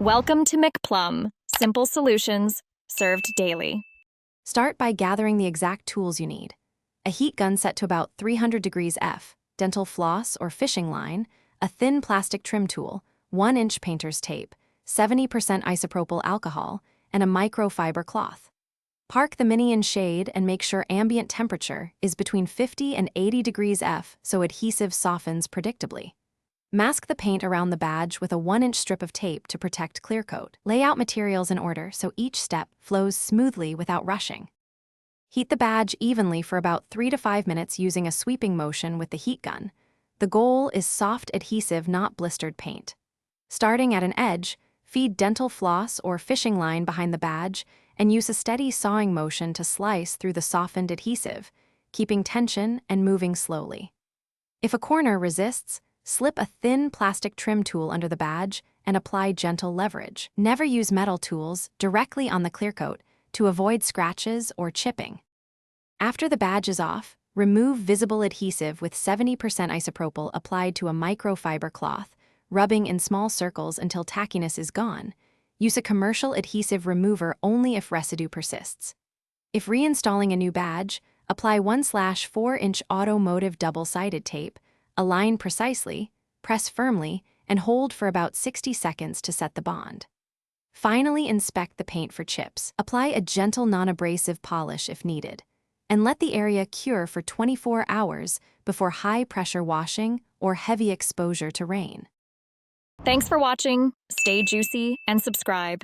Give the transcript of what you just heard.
Welcome to McPlum, simple solutions served daily. Start by gathering the exact tools you need. A heat gun set to about 300 degrees F, dental floss or fishing line, a thin plastic trim tool, 1-inch painter's tape, 70% isopropyl alcohol, and a microfiber cloth. Park the Mini in shade and make sure ambient temperature is between 50 and 80 degrees F so adhesive softens predictably. Mask the paint around the badge with a 1-inch strip of tape to protect clear coat. Lay out materials in order so each step flows smoothly without rushing. Heat the badge evenly for about 3 to 5 minutes using a sweeping motion with the heat gun. The goal is soft adhesive, not blistered paint. Starting at an edge, feed dental floss or fishing line behind the badge and use a steady sawing motion to slice through the softened adhesive, keeping tension and moving slowly. If a corner resists, slip a thin plastic trim tool under the badge and apply gentle leverage. Never use metal tools directly on the clear coat to avoid scratches or chipping. After the badge is off, remove visible adhesive with 70% isopropyl applied to a microfiber cloth, rubbing in small circles until tackiness is gone. Use a commercial adhesive remover only if residue persists. If reinstalling a new badge, apply 1/4-inch automotive double-sided tape, align precisely, press firmly, and hold for about 60 seconds to set the bond. Finally, inspect the paint for chips. Apply a gentle non-abrasive polish if needed, and let the area cure for 24 hours before high-pressure washing or heavy exposure to rain. Thanks for watching. Stay juicy and subscribe.